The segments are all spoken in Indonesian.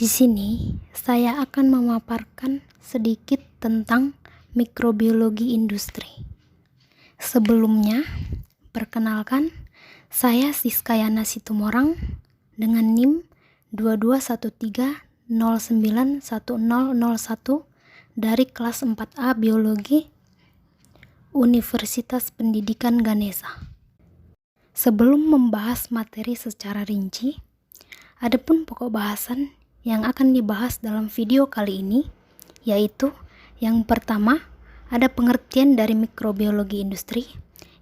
Di sini, saya akan memaparkan sedikit tentang mikrobiologi industri. Sebelumnya, perkenalkan, saya Siskayana Situmorang dengan NIM 2213091001 dari kelas 4A Biologi Universitas Pendidikan Ganesha. Sebelum membahas materi secara rinci, adapun pokok bahasan yang akan dibahas dalam video kali ini, yaitu yang pertama, ada pengertian dari mikrobiologi industri,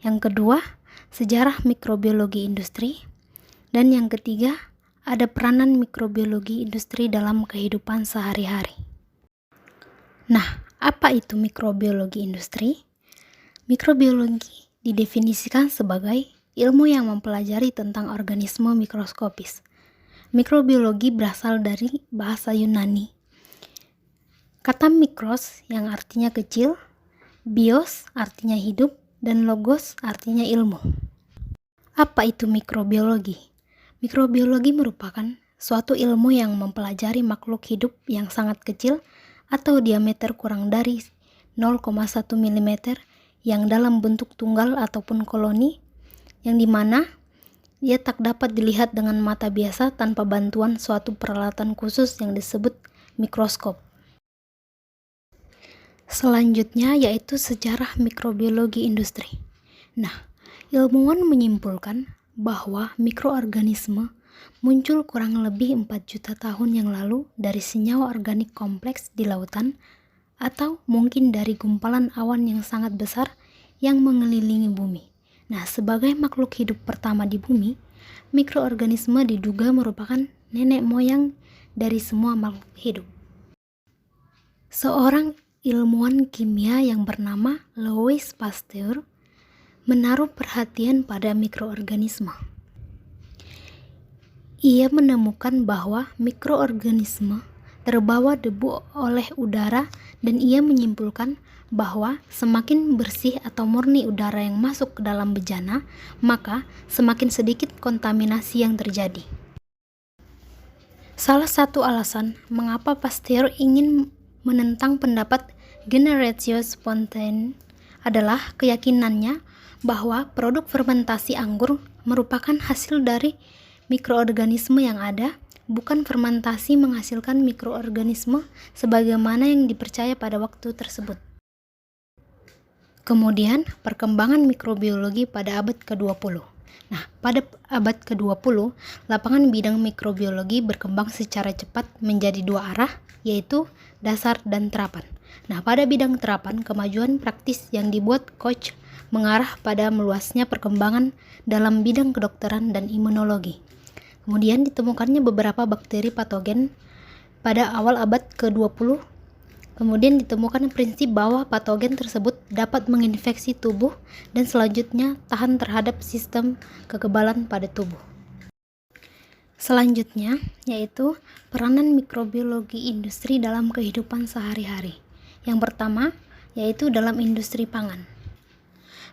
yang kedua, sejarah mikrobiologi industri, dan yang ketiga, ada peranan mikrobiologi industri dalam kehidupan sehari-hari. Nah, apa itu mikrobiologi industri? Mikrobiologi didefinisikan sebagai ilmu yang mempelajari tentang organisme mikroskopis. Mikrobiologi berasal dari bahasa Yunani. Kata mikros yang artinya kecil, bios artinya hidup, dan logos artinya ilmu. Apa itu mikrobiologi? Mikrobiologi merupakan suatu ilmu yang mempelajari makhluk hidup yang sangat kecil atau diameter kurang dari 0,1 mm yang dalam bentuk tunggal ataupun koloni, yang dimana ia tak dapat dilihat dengan mata biasa tanpa bantuan suatu peralatan khusus yang disebut mikroskop. Selanjutnya yaitu sejarah mikrobiologi industri. Nah, ilmuwan menyimpulkan bahwa mikroorganisme muncul kurang lebih 4 juta tahun yang lalu dari senyawa organik kompleks di lautan atau mungkin dari gumpalan awan yang sangat besar yang mengelilingi bumi. Nah, sebagai makhluk hidup pertama di bumi, mikroorganisme diduga merupakan nenek moyang dari semua makhluk hidup. Seorang ilmuwan kimia yang bernama Louis Pasteur menaruh perhatian pada mikroorganisme. Ia menemukan bahwa mikroorganisme terbawa debu oleh udara dan ia menyimpulkan bahwa semakin bersih atau murni udara yang masuk ke dalam bejana, maka semakin sedikit kontaminasi yang terjadi. Salah satu alasan mengapa Pasteur ingin menentang pendapat generatio spontanea adalah keyakinannya bahwa produk fermentasi anggur merupakan hasil dari mikroorganisme yang ada, bukan fermentasi menghasilkan mikroorganisme sebagaimana yang dipercaya pada waktu tersebut. Kemudian, perkembangan mikrobiologi pada abad ke-20. Nah, pada abad ke-20, lapangan bidang mikrobiologi berkembang secara cepat menjadi dua arah, yaitu dasar dan terapan. Nah, pada bidang terapan, kemajuan praktis yang dibuat Koch mengarah pada meluasnya perkembangan dalam bidang kedokteran dan imunologi. Kemudian ditemukannya beberapa bakteri patogen pada awal abad ke-20. Kemudian ditemukan prinsip bahwa patogen tersebut dapat menginfeksi tubuh dan selanjutnya tahan terhadap sistem kekebalan pada tubuh. Selanjutnya yaitu peranan mikrobiologi industri dalam kehidupan sehari-hari. Yang pertama yaitu dalam industri pangan.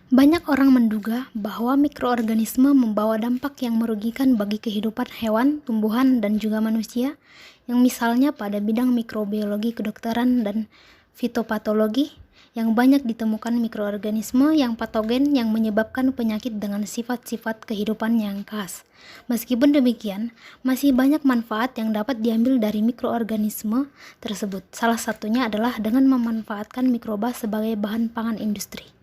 Banyak orang menduga bahwa mikroorganisme membawa dampak yang merugikan bagi kehidupan hewan, tumbuhan, dan juga manusia, yang misalnya pada bidang mikrobiologi kedokteran dan fitopatologi, yang banyak ditemukan mikroorganisme yang patogen yang menyebabkan penyakit dengan sifat-sifat kehidupan yang khas. Meskipun demikian, masih banyak manfaat yang dapat diambil dari mikroorganisme tersebut. Salah satunya adalah dengan memanfaatkan mikroba sebagai bahan pangan industri.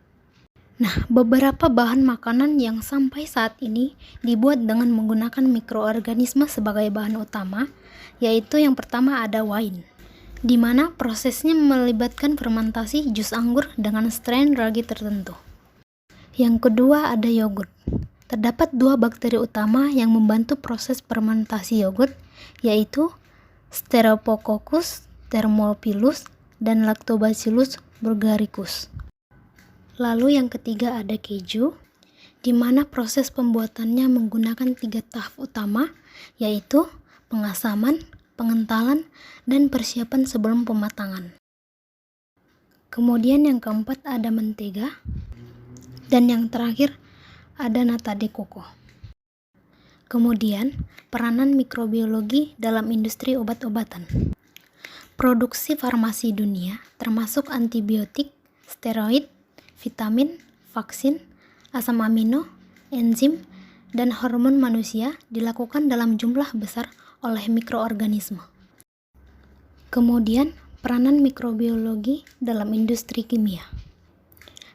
Nah, beberapa bahan makanan yang sampai saat ini dibuat dengan menggunakan mikroorganisme sebagai bahan utama, yaitu yang pertama ada wine, di mana prosesnya melibatkan fermentasi jus anggur dengan strain ragi tertentu. Yang kedua ada yogurt. Terdapat dua bakteri utama yang membantu proses fermentasi yogurt, yaitu Staphylococcus thermophilus dan Lactobacillus bulgaricus. Lalu yang ketiga ada keju, di mana proses pembuatannya menggunakan 3 tahap utama, yaitu pengasaman, pengentalan, dan persiapan sebelum pematangan. Kemudian yang keempat ada mentega, dan yang terakhir ada nata de coco. Kemudian, peranan mikrobiologi dalam industri obat-obatan. Produksi farmasi dunia, termasuk antibiotik, steroid, vitamin, vaksin, asam amino, enzim, dan hormon manusia dilakukan dalam jumlah besar oleh mikroorganisme. Kemudian, peranan mikrobiologi dalam industri kimia.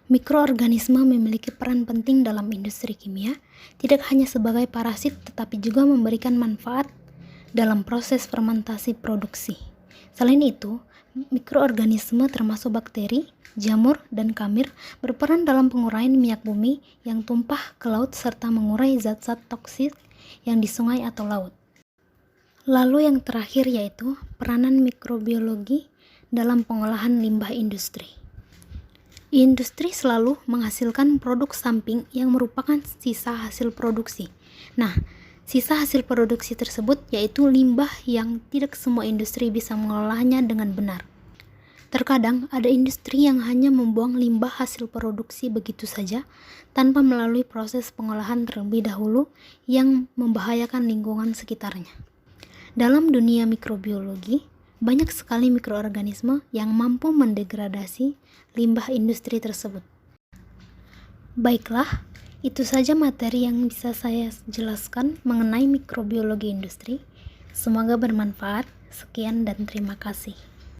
Mikroorganisme memiliki peran penting dalam industri kimia, tidak hanya sebagai parasit tetapi juga memberikan manfaat dalam proses fermentasi produksi. Selain itu, mikroorganisme termasuk bakteri, jamur, dan kamir berperan dalam penguraian minyak bumi yang tumpah ke laut serta mengurai zat-zat toksik yang di sungai atau laut. Lalu yang terakhir yaitu peranan mikrobiologi dalam pengolahan limbah industri. Industri selalu menghasilkan produk samping yang merupakan sisa hasil produksi. Nah, sisa hasil produksi tersebut yaitu limbah yang tidak semua industri bisa mengolahnya dengan benar. Terkadang ada industri yang hanya membuang limbah hasil produksi begitu saja tanpa melalui proses pengolahan terlebih dahulu yang membahayakan lingkungan sekitarnya. Dalam dunia mikrobiologi, banyak sekali mikroorganisme yang mampu mendegradasi limbah industri tersebut. Baiklah, itu saja materi yang bisa saya jelaskan mengenai mikrobiologi industri. Semoga bermanfaat. Sekian dan terima kasih.